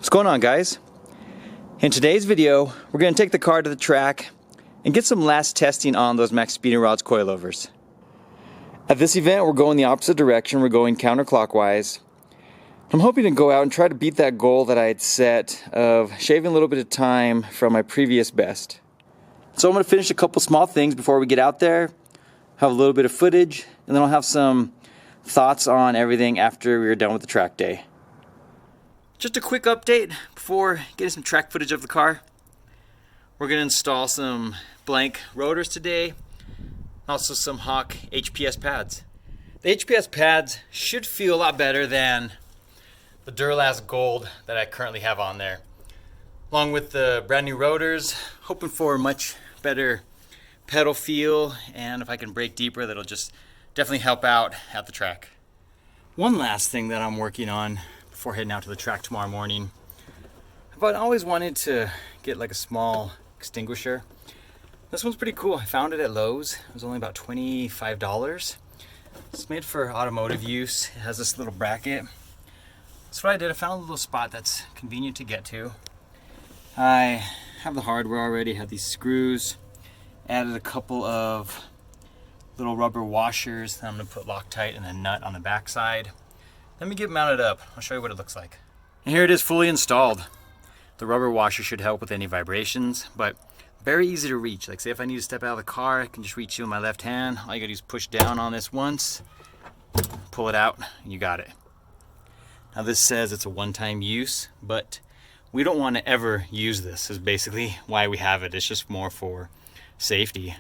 What's going on, guys? In today's video, we're going to take the car to the track and get some last testing on those Maxpeedingrods Coilovers. At this event, we're going the opposite direction. We're going counterclockwise. I'm hoping to go out and try to beat that goal that I had set of shaving a little bit of time from my previous best. So I'm going to finish a couple small things before we get out there, have a little bit of footage, and then I'll have some thoughts on everything after we're done with the track day. Just a quick update before getting some track footage of the car. We're going to install some blank rotors today, also some Hawk HPS pads. The HPS pads should feel a lot better than the Duralast Gold that I currently have on there. Along with the brand new rotors, hoping for a much better pedal feel, and if I can brake deeper, that'll just definitely help out at the track. One last thing that I'm working on before heading out to the track tomorrow morning. I've always wanted to get like a small extinguisher. This one's pretty cool. I found it at Lowe's. It was only about $25. It's made for automotive use. It has this little bracket. That's what I did. I found a little spot that's convenient to get to. I have the hardware already, have these screws. Added a couple of little rubber washers that I'm going to put Loctite and a nut on the back side. Let me get mounted up. I'll show you what it looks like. And here it is fully installed. The rubber washer should help with any vibrations, but very easy to reach. Like say if I need to step out of the car, I can just reach you with my left hand. All you gotta do is push down on this once, pull it out, and you got it. Now this says it's a one-time use, but we don't want to ever use this, is basically why we have it. It's just more for safety.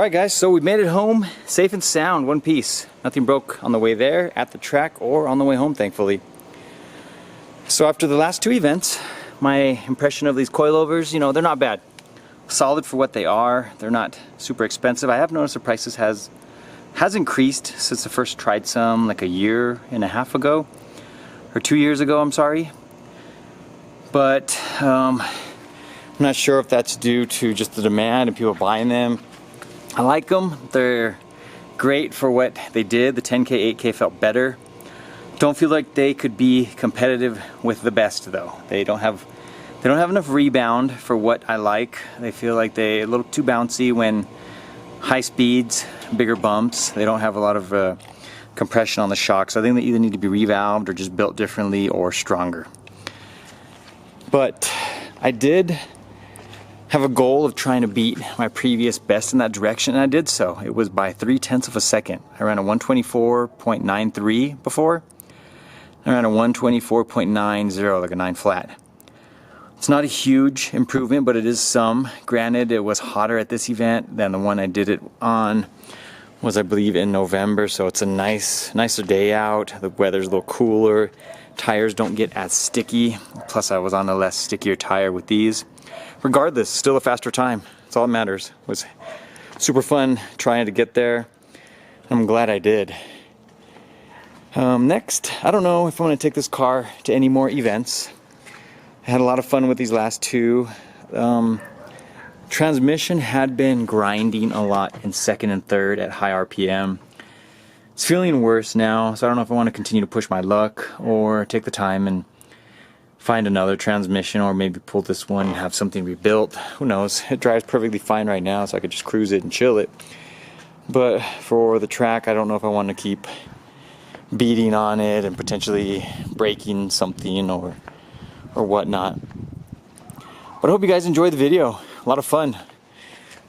Alright guys, so we made it home safe and sound, one piece. Nothing broke on the way there, at the track, or on the way home, thankfully. So after the last two events, my impression of these coilovers, you know, they're not bad. Solid for what they are. They're not super expensive. I have noticed the prices has increased since I first tried some like a year and a half ago, or 2 years ago, I'm sorry. But I'm not sure if that's due to just the demand and people buying them. I like them. They're great for what they did. The 10K, 8K felt better. Don't feel like they could be competitive with the best though. They don't have enough rebound for what I like. They feel like they're a little too bouncy when high speeds, bigger bumps. They don't have a lot of compression on the shock, so I think they either need to be revalved or just built differently or stronger. But I did have a goal of trying to beat my previous best in that direction, and I did so. It was by 0.3 of a second. I ran a 124.93 before. I ran a 124.90, like a 9 flat. It's not a huge improvement, but it is some. Granted, it was hotter at this event than the one I did it on was, I believe, in November, so it's a nicer day out. The weather's a little cooler. Tires don't get as sticky. Plus, I was on a less stickier tire with these. Regardless, still a faster time. That's all that matters. It was super fun trying to get there. I'm glad I did. Next, I don't know if I'm going to take this car to any more events. I had a lot of fun with these last two. Transmission had been grinding a lot in second and third at high RPM. It's feeling worse now, so I don't know if I want to continue to push my luck or take the time and find another transmission, or maybe pull this one and have something rebuilt. Who knows? It drives perfectly fine right now, so I could just cruise it and chill it. But for the track, I don't know if I want to keep beating on it and potentially breaking something or whatnot. But I hope you guys enjoyed the video. A lot of fun.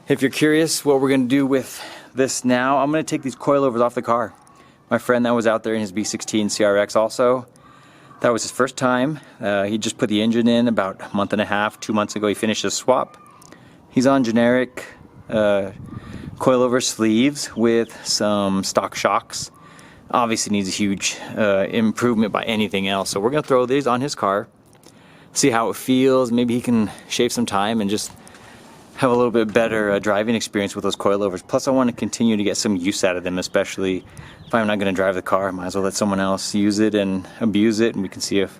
If you're curious what we're going to do with this now, I'm going to take these coilovers off the car. My friend that was out there in his B16 CRX also, that was his first time. He just put the engine in about a month and a half, 2 months ago. He finished his swap. He's on generic coilover sleeves with some stock shocks. Obviously needs a huge improvement by anything else. So we're going to throw these on his car, see how it feels. Maybe he can shave some time and just have a little bit better driving experience with those coilovers. Plus I want to continue to get some use out of them, especially if I'm not going to drive the car. Might as well let someone else use it and abuse it, and we can see if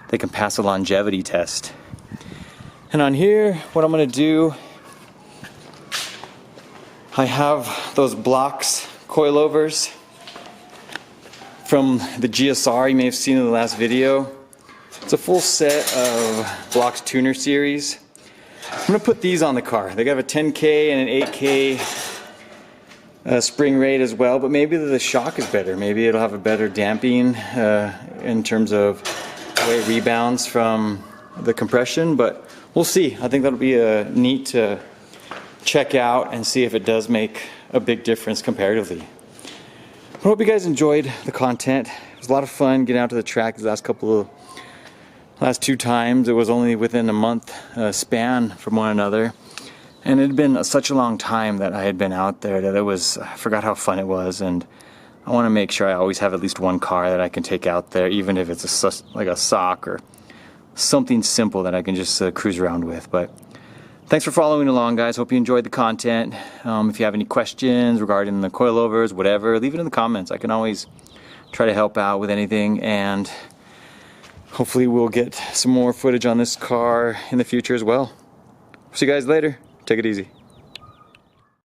they can pass a longevity test. And on here, what I'm going to do, I have those blocks coilovers from the GSR you may have seen in the last video. It's a full set of Blocks Tuner series. I'm going to put these on the car. They have a 10K and an 8K spring rate as well, but maybe the shock is better. Maybe it'll have a better damping in terms of the way it rebounds from the compression, but we'll see. I think that'll be neat to check out and see if it does make a big difference comparatively. I hope you guys enjoyed the content. It was a lot of fun getting out to the track these last two times. It was only within a month span from one another, and it had been such a long time that I had been out there that I forgot how fun it was. And I want to make sure I always have at least one car that I can take out there, even if it's like a sock or something simple that I can just cruise around with. But thanks for following along, guys. Hope you enjoyed the content. If you have any questions regarding the coilovers, whatever, leave it in the comments. I can always try to help out with anything, and hopefully we'll get some more footage on this car in the future as well. See you guys later. Take it easy.